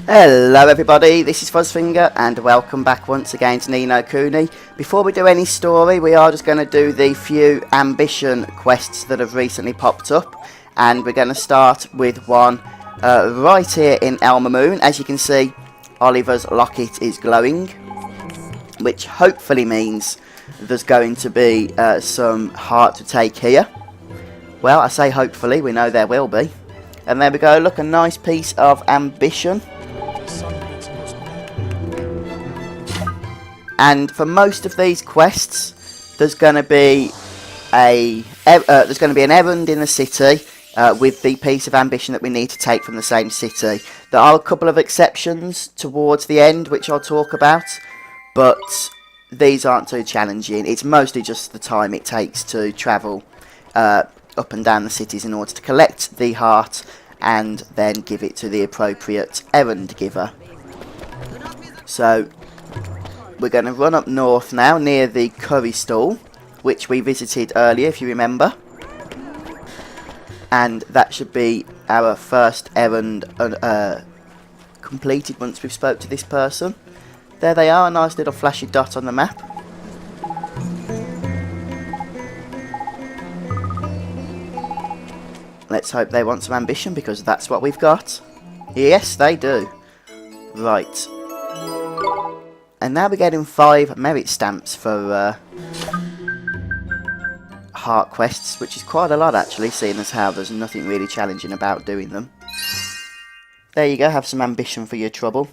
Hello everybody, this is Fuzzfinger and welcome back once again to Ni No Kuni. Before we do any story, we are just going to do the few ambition quests that have recently popped up, and we're going to start with one right here in Elmer Moon. As you can see, Oliver's locket is glowing, which hopefully means there's going to be some heart to take here. Well, I say hopefully, we know there will be. And there we go, look, a nice piece of ambition. And for most of these quests, there's going to be an errand in the city with the piece of ambition that we need to take from the same city. There are a couple of exceptions towards the end, which I'll talk about, but these aren't too challenging. It's mostly just the time it takes to travel up and down the cities in order to collect the heart and then give it to the appropriate errand giver. So we're going to run up north now, near the curry stall, which we visited earlier, if you remember. And that should be our first errand completed once we've spoke to this person. There they are, a nice little flashy dot on the map. Let's hope they want some ambition, because that's what we've got. Yes, they do. Right. And now we're getting 5 merit stamps for heart quests, which is quite a lot actually, seeing as how there's nothing really challenging about doing them. There you go, have some ambition for your trouble.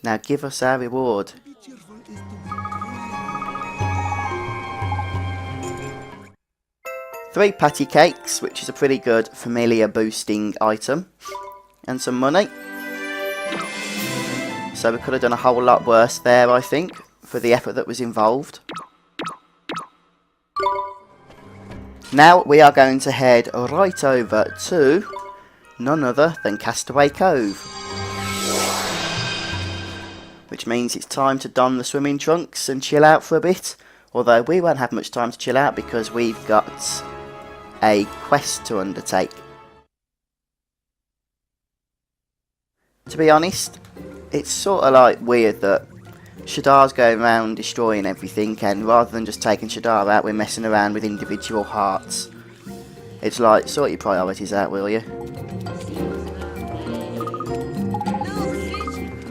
Now give us our reward. Three patty cakes, which is a pretty good familiar boosting item. And some money. So we could have done a whole lot worse there, I think, for the effort that was involved. Now we are going to head right over to none other than Castaway Cove. Which means it's time to don the swimming trunks and chill out for a bit. Although we won't have much time to chill out because we've got a quest to undertake. To be honest, it's sort of like weird that Shadar's going around destroying everything, and rather than just taking Shadar out, we're messing around with individual hearts. It's like, sort your priorities out, will you?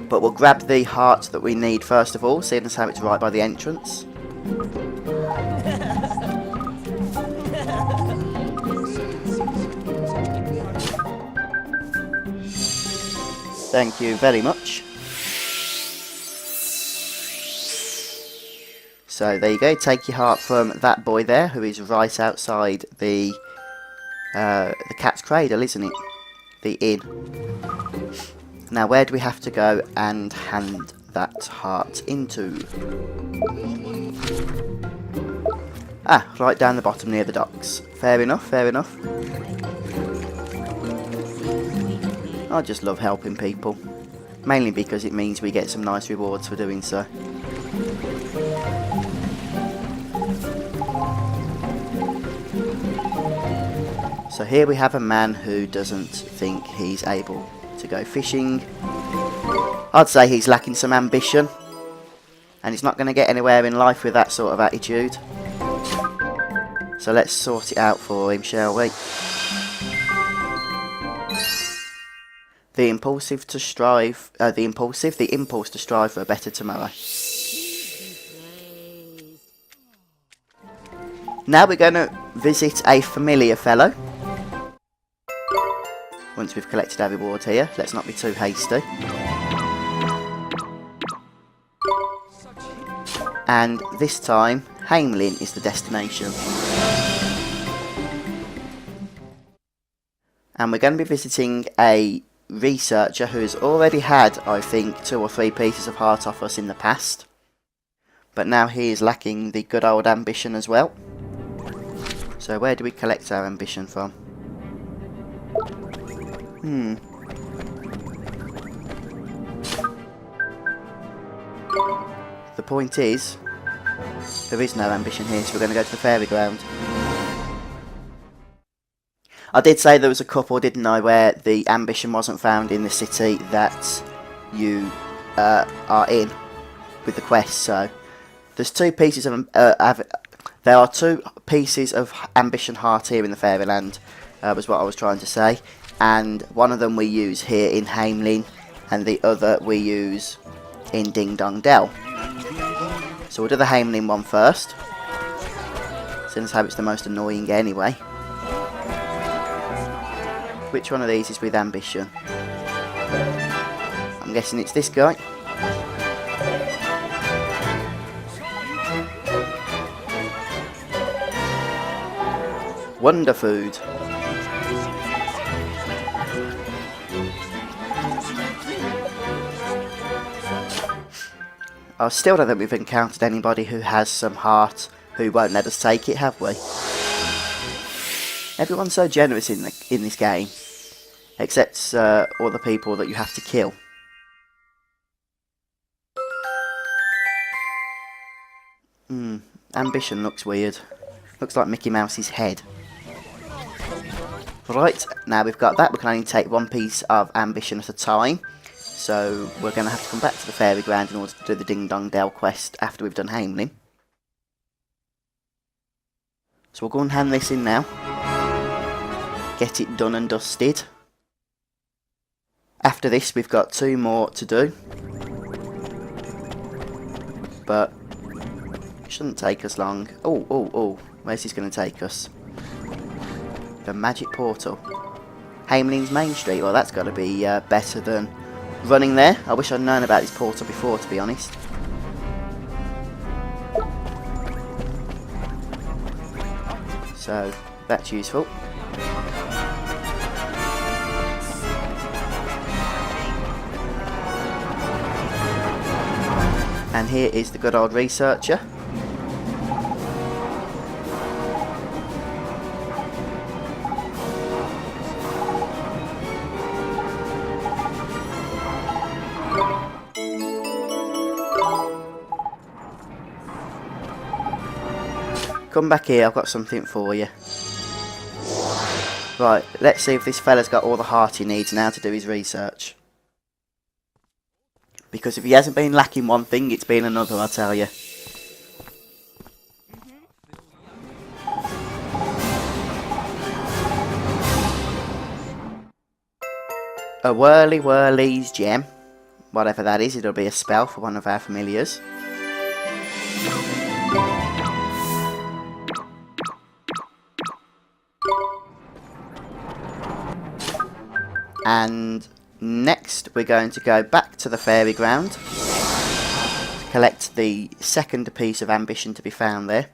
But we'll grab the heart that we need first of all, seeing as how it's right by the entrance. Thank you very much. So there you go, take your heart from that boy there, who is right outside the cat's cradle, isn't it? The inn. Now where do we have to go and hand that heart into? Ah, right down the bottom near the docks. Fair enough, fair enough. I just love helping people, mainly because it means we get some nice rewards for doing so. So here we have a man who doesn't think he's able to go fishing. I'd say he's lacking some ambition, and he's not going to get anywhere in life with that sort of attitude. So let's sort it out for him, shall we? The impulse to strive for a better tomorrow. Now we're going to visit a familiar fellow. Once we've collected our reward here, let's not be too hasty. And this time, Hamelin is the destination. And we're going to be visiting a researcher who's already had, I think, 2 or 3 pieces of heart off us in the past. But now he is lacking the good old ambition as well. So where do we collect our ambition from? The point is, there is no ambition here, so we're going to go to the Fairyground. I did say there was a couple, didn't I, where the ambition wasn't found in the city that you are in with the quest. So there's two pieces of there are two pieces of ambition heart here in the Fairyland, was what I was trying to say, and one of them we use here in Hamelin, and the other we use in Ding Dong Dell. So we'll do the Hamelin one first, since how it's the most annoying anyway. Which one of these is with ambition? I'm guessing it's this guy. Wonder Food. I still don't think we've encountered anybody who has some heart who won't let us take it, have we? Everyone's so generous in this game, except all the people that you have to kill. Ambition looks weird. Looks like Mickey Mouse's head. Right, now we've got that, we can only take one piece of ambition at a time. So we're going to have to come back to the Fairyground in order to do the Ding Dong Dell quest after we've done Hamelin. So we'll go and hand this in now. Get it done and dusted. After this we've got two more to do. But it shouldn't take us long. Oh, where's this going to take us? The magic portal. Hamelin's Main Street. Well, that's got to be better than running there. I wish I'd known about this portal before, to be honest. So that's useful. And here is the good old researcher. Come back here, I've got something for you. Right, let's see if this fella's got all the heart he needs now to do his research. Because if he hasn't been lacking one thing, it's been another, I'll tell you. A Whirly's gem. Whatever that is, it'll be a spell for one of our familiars. And next we're going to go back to the Fairyground to collect the second piece of ambition to be found there,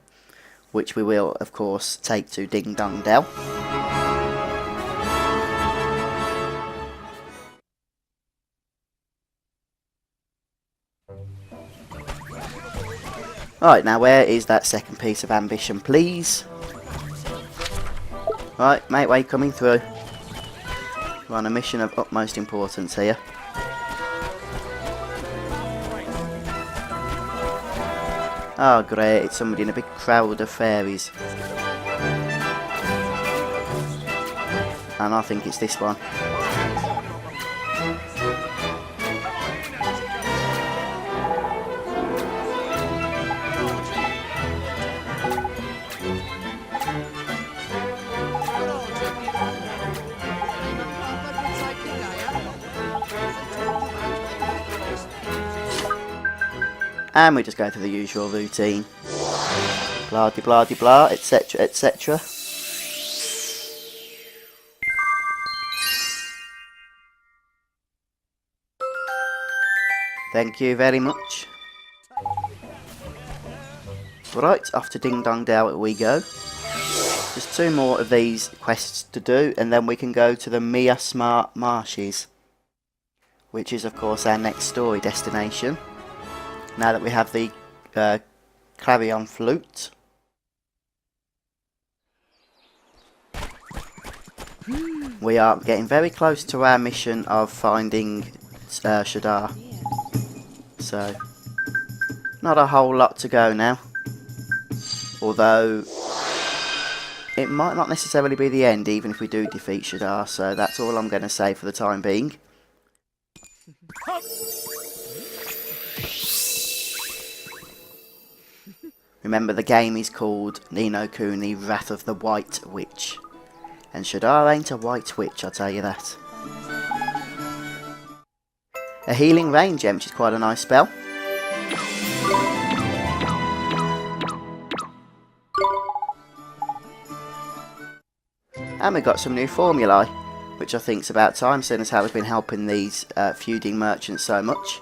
which we will of course take to Ding Dong Dell. Right, now where is that second piece of ambition, please? Right, mate, where are you coming through? We're on a mission of utmost importance here. Oh great, it's somebody in a big crowd of fairies. And I think it's this one. And we just go through the usual routine. Blah de blah de blah, etc, etc. Thank you very much. Right, off to Ding Dong Dell we go. Just two more of these quests to do, and then we can go to the Miasma Marshes, which is of course our next story destination. Now that we have the clarion flute. We are getting very close to our mission of finding Shadar. So, not a whole lot to go now. Although, it might not necessarily be the end, even if we do defeat Shadar, so that's all I'm going to say for the time being. Remember, the game is called Ni No Kuni, Wrath of the White Witch. And Shadar ain't a white witch, I'll tell you that. A healing rain gem, which is quite a nice spell. And we got some new formulae, which I think's about time, seeing as how we've been helping these feuding merchants so much.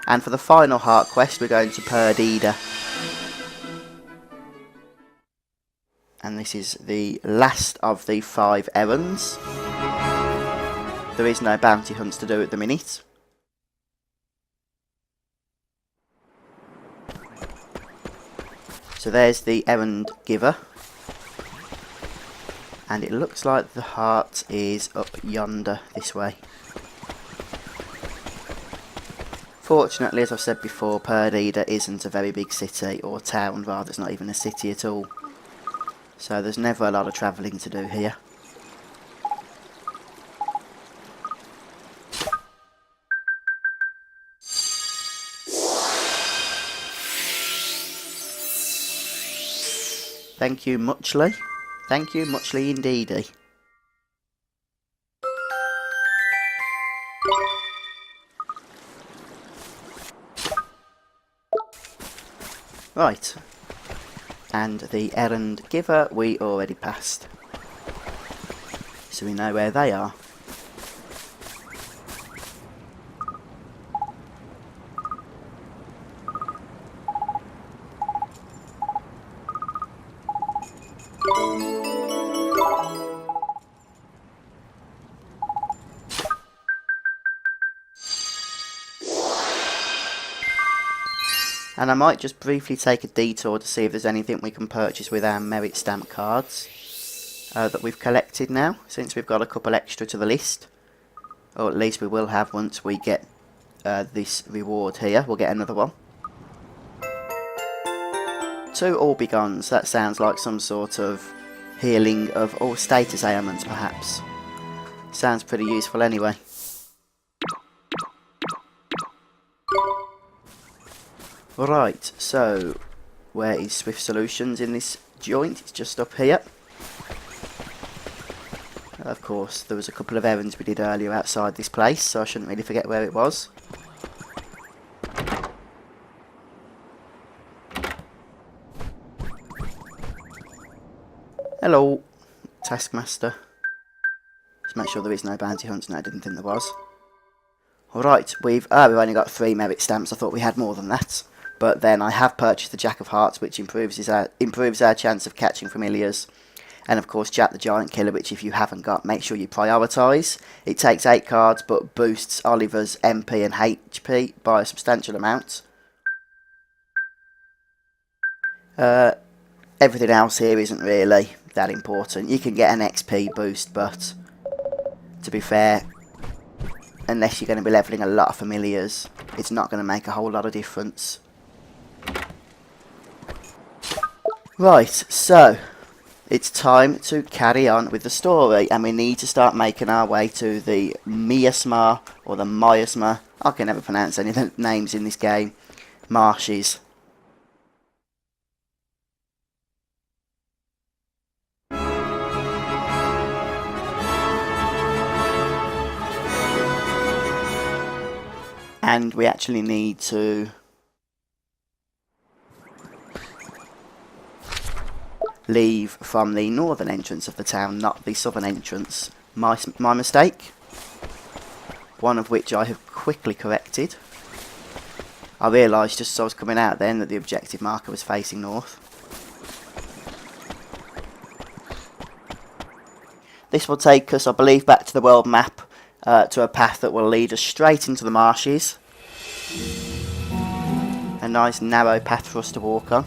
And for the final heart quest, we're going to Perdida. And this is the last of the 5 errands. There is no bounty hunts to do at the minute. So there's the errand giver. And it looks like the heart is up yonder, this way. Fortunately, as I've said before, Perdida isn't a very big city, or town rather, it's not even a city at all. So there's never a lot of travelling to do here. Thank you muchly. Thank you muchly indeedy. Right. And the errand giver we already passed. So we know where they are. And I might just briefly take a detour to see if there's anything we can purchase with our merit stamp cards that we've collected now, since we've got a couple extra to the list. Or at least we will have once we get this reward here. We'll get another one. 2 Orbigons, that sounds like some sort of healing of all status ailments perhaps. Sounds pretty useful anyway. Right, so where is Swift Solutions in this joint? It's just up here. Of course, there was a couple of errands we did earlier outside this place, so I shouldn't really forget where it was. Hello, Taskmaster. Just make sure there is no bounty hunts. No, I didn't think there was. Alright, we've only got 3 merit stamps. I thought we had more than that. But then I have purchased the Jack of Hearts, which improves our chance of catching familiars. And of course Jack the Giant Killer, which if you haven't got, make sure you prioritise. It takes 8 cards, but boosts Oliver's MP and HP by a substantial amount. Everything else here isn't really that important. You can get an XP boost, but to be fair, unless you're going to be levelling a lot of familiars, it's not going to make a whole lot of difference. Right, so it's time to carry on with the story, and we need to start making our way to the Miasma, or the Miasma, I can never pronounce any of the names in this game, Marshes. And we actually need to leave from the northern entrance of the town, not the southern entrance. My mistake. One of which I have quickly corrected. I realised just as I was coming out then that the objective marker was facing north. This will take us, I believe, back to the world map, to a path that will lead us straight into the marshes. A nice narrow path for us to walk on.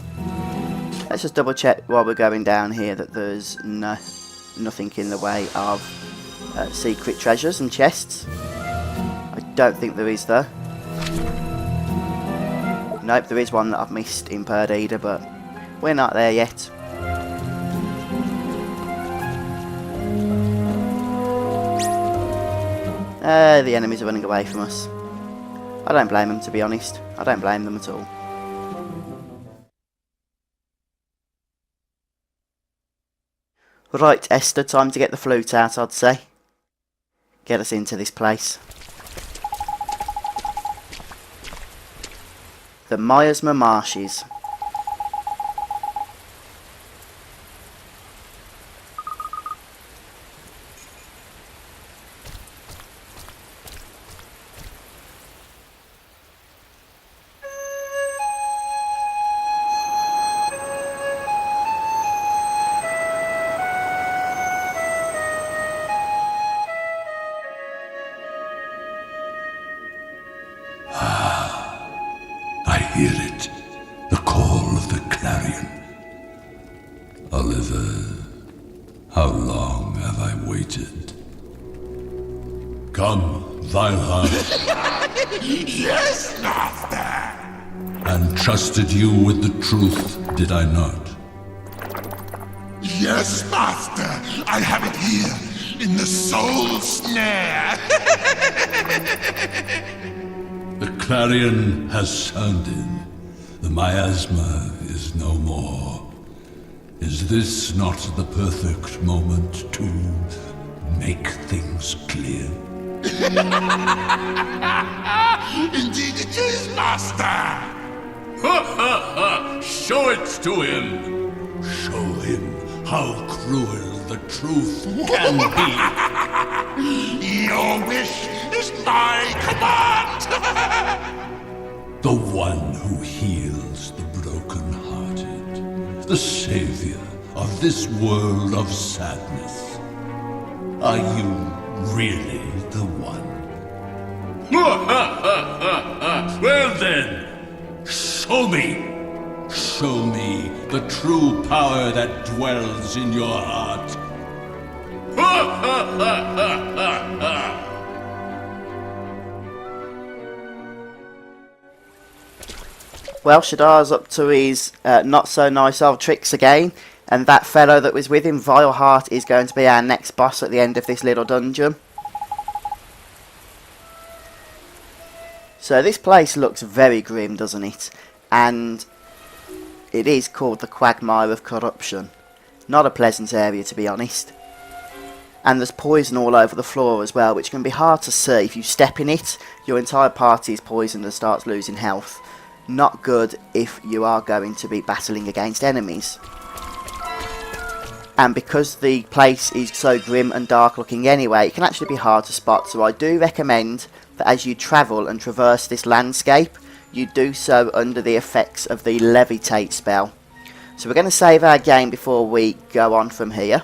Let's just double check while we're going down here that there's nothing in the way of secret treasures and chests. I don't think there is though. Nope, there is one that I've missed in Perdida, but we're not there yet. The enemies are running away from us. I don't blame them, to be honest. I don't blame them at all. Right, Esther, time to get the flute out, I'd say. Get us into this place. The Miasma Marshes. Hear it, the call of the clarion. Oliver, how long have I waited? Come, vile heart. Yes, master! And trusted you with the truth, did I not? Yes, master! I have it here, in the soul snare! The clarion has sounded. The miasma is no more. Is this not the perfect moment to make things clear? Indeed it is, master! Ha ha ha! Show it to him! Show him how cruel the truth can be! Your wish is my command! The one who heals the broken-hearted, the savior of this world of sadness. Are you really the one? Well then, show me! Show me the true power that dwells in your heart. Well, Shadar's up to his not-so-nice old tricks again, and that fellow that was with him, Vileheart, is going to be our next boss at the end of this little dungeon. So this place looks very grim, doesn't it? And it is called the Quagmire of Corruption. Not a pleasant area, to be honest. And there's poison all over the floor as well, which can be hard to see. If you step in it, your entire party is poisoned and starts losing health. Not good if you are going to be battling against enemies. And because the place is so grim and dark looking anyway, it can actually be hard to spot. So I do recommend that as you travel and traverse this landscape, you do so under the effects of the Levitate spell. So we're going to save our game before we go on from here.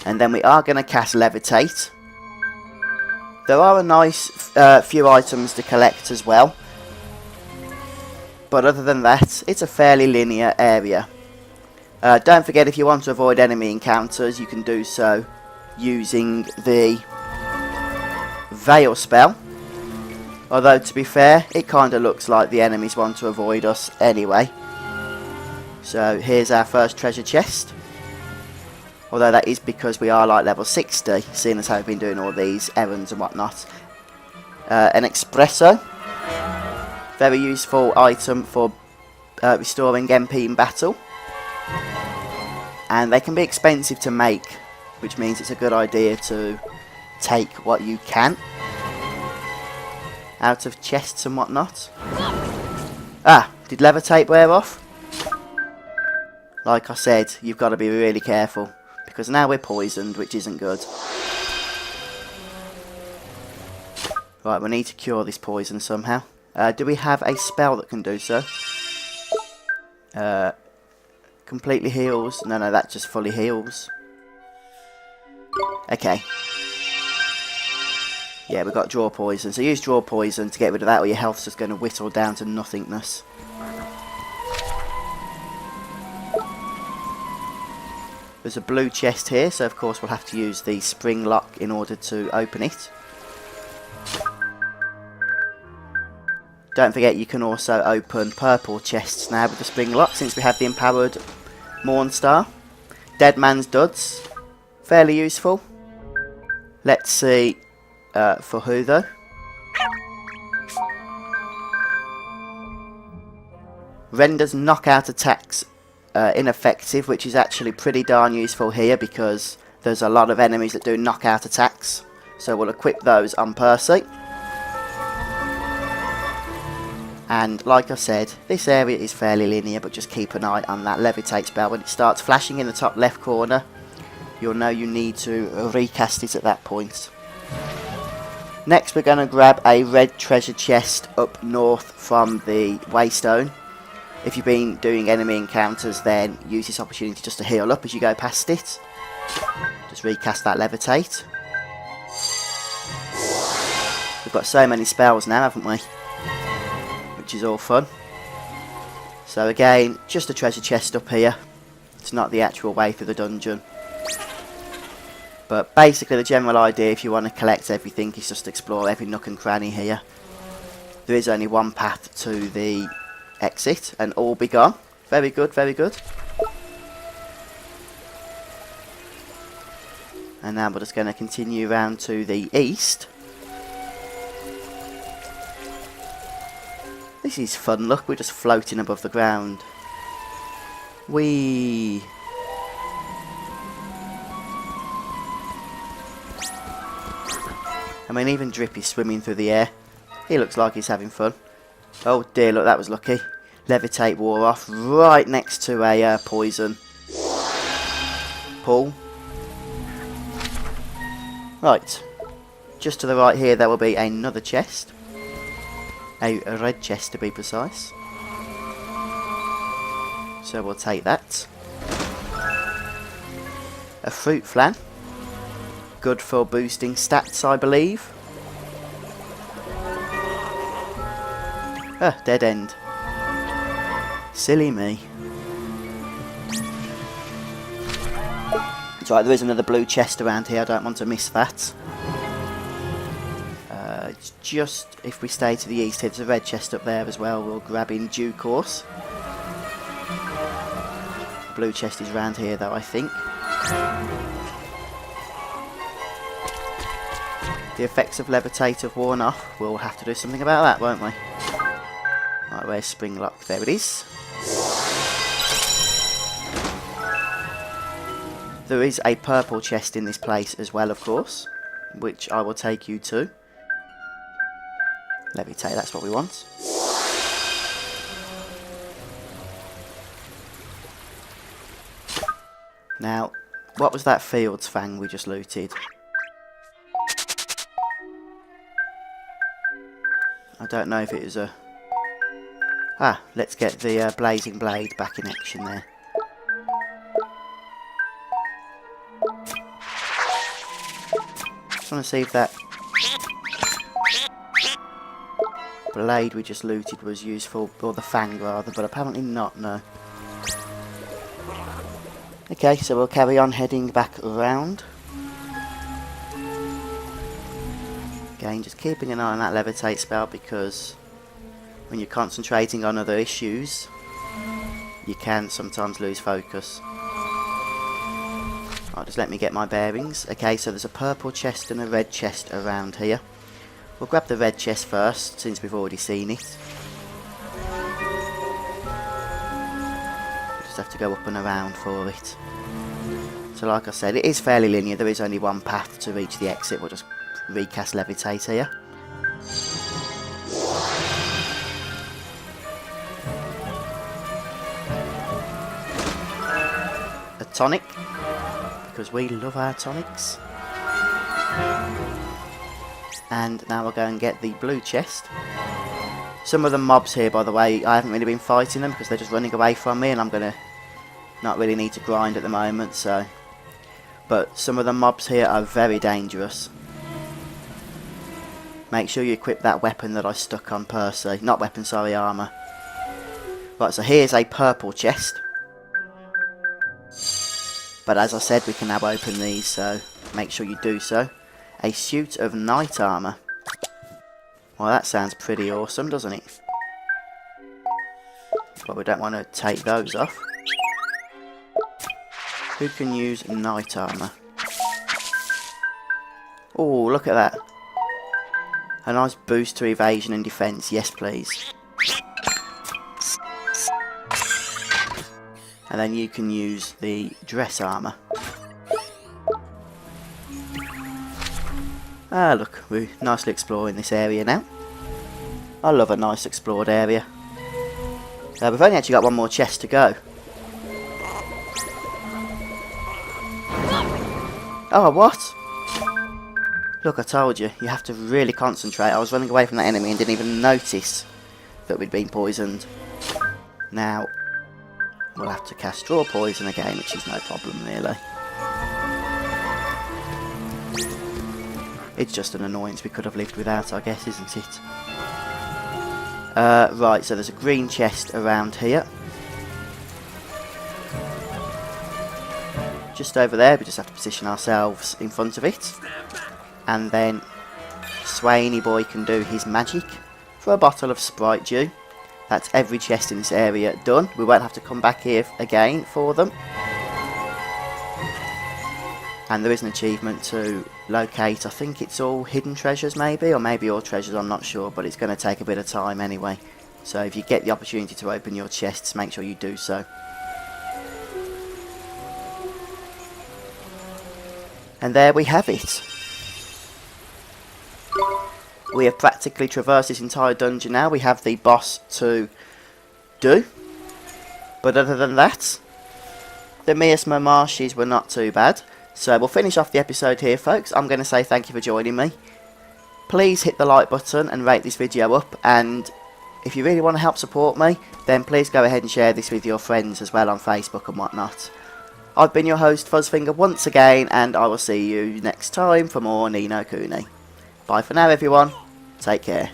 And then we are going to cast Levitate. There are a nice few items to collect as well. But other than that, it's a fairly linear area. Don't forget, if you want to avoid enemy encounters, you can do so using the Veil spell. Although, to be fair, it kind of looks like the enemies want to avoid us anyway. So here's our first treasure chest. Although that is because we are like level 60, seeing as how we've been doing all these errands and whatnot. An espresso. Very useful item for restoring MP in battle. And they can be expensive to make, which means it's a good idea to take what you can out of chests and whatnot. Ah, did Levitate wear off? Like I said, you've got to be really careful, because now we're poisoned, which isn't good. Right, we need to cure this poison somehow. Do we have a spell that can do so? Completely heals. No, that just fully heals. Okay. Yeah, we've got draw poison. So use draw poison to get rid of that, or your health's just going to whittle down to nothingness. There's a blue chest here, so of course we'll have to use the spring lock in order to open it. Don't forget, you can also open purple chests now with the spring lock, since we have the empowered Mornstar. Dead Man's Duds, fairly useful. Let's see For who though? Renders knockout attacks ineffective, which is actually pretty darn useful here because there's a lot of enemies that do knockout attacks. So we'll equip those on Percy. And like I said, this area is fairly linear, but just keep an eye on that levitate spell. When it starts flashing in the top left corner, you'll know you need to recast it at that point. Next we're going to grab a red treasure chest up north from the Waystone. If you've been doing enemy encounters, then use this opportunity just to heal up as you go past it. Just recast that levitate. We've got so many spells now, haven't we? Which is all fun. So again, just a treasure chest up here. It's not the actual way through the dungeon. But basically the general idea, if you want to collect everything, is just explore every nook and cranny here. There is only one path to the exit, and all be gone. Very good, very good. And now we're just going to continue round to the east. This is fun, look, we're just floating above the ground. Whee! I mean, even Drippy's swimming through the air. He looks like he's having fun. Oh dear, look, that was lucky. Levitate wore off right next to a poison pool. Right, just to the right here there will be another chest. A red chest to be precise. So we'll take that. A fruit flan. Good for boosting stats, I believe. Dead end. Silly me. It's right, there is another blue chest around here, I don't want to miss that. It's just, if we stay to the east here, there's a red chest up there as well, we'll grab in due course. Blue chest is around here though, I think. The effects of levitate have worn off, we'll have to do something about that, won't we? Right, where's Springlock? There it is. There is a purple chest in this place as well, of course, which I will take you to. Levitate, that's what we want. Now, what was that Field's Fang we just looted? I don't know if it was a... Ah, let's get the Blazing Blade back in action there. Just want to see if that blade we just looted was useful, or the Fang rather, but apparently not, no. Okay, so we'll carry on heading back around. Again, just keeping an eye on that levitate spell, because when you're concentrating on other issues, you can sometimes lose focus. Right, just let me get my bearings. Okay, so there's a purple chest and a red chest around here. We'll grab the red chest first, since we've already seen it. Just have to go up and around for it. So like I said, it is fairly linear, there is only one path to reach the exit. We'll just recast levitate here. A tonic, because we love our tonics. And now we'll go and get the blue chest. Some of the mobs here, by the way, I haven't really been fighting them because they're just running away from me, and I'm going to not really need to grind at the moment, so... But some of the mobs here are very dangerous. Make sure you equip that weapon that I stuck on Percy. Not weapon, sorry, armour. Right, so here's a purple chest. But as I said, we can now open these, so make sure you do so. A suit of knight armour. Well, that sounds pretty awesome, doesn't it? But we don't want to take those off. Who can use knight armour? Oh, look at that. A nice boost to evasion and defence, yes please. And then you can use the dress armour. Ah look, we're nicely exploring this area now. I love a nice explored area. We've only actually got one more chest to go. Oh, what? Look, I told you, you have to really concentrate. I was running away from that enemy and didn't even notice that we'd been poisoned. Now, we'll have to cast Draw Poison again, which is no problem really. It's just an annoyance we could have lived without, I guess, isn't it? Right, so there's a green chest around here. Just over there, we just have to position ourselves in front of it. And then Swainy Boy can do his magic for a bottle of Sprite Dew. That's every chest in this area done. We won't have to come back here again for them. And there is an achievement to locate, I think it's all hidden treasures maybe, or maybe all treasures, I'm not sure, but it's going to take a bit of time anyway. So if you get the opportunity to open your chests, make sure you do so. And there we have it. We have practically traversed this entire dungeon now. We have the boss to do. But other than that, the Miasma Marshes were not too bad. So we'll finish off the episode here, folks. I'm going to say thank you for joining me. Please hit the like button and rate this video up. And if you really want to help support me, then please go ahead and share this with your friends as well on Facebook and whatnot. I've been your host, Fuzzfinger, once again, and I will see you next time for more Ni No Kuni. Bye for now, everyone. Take care.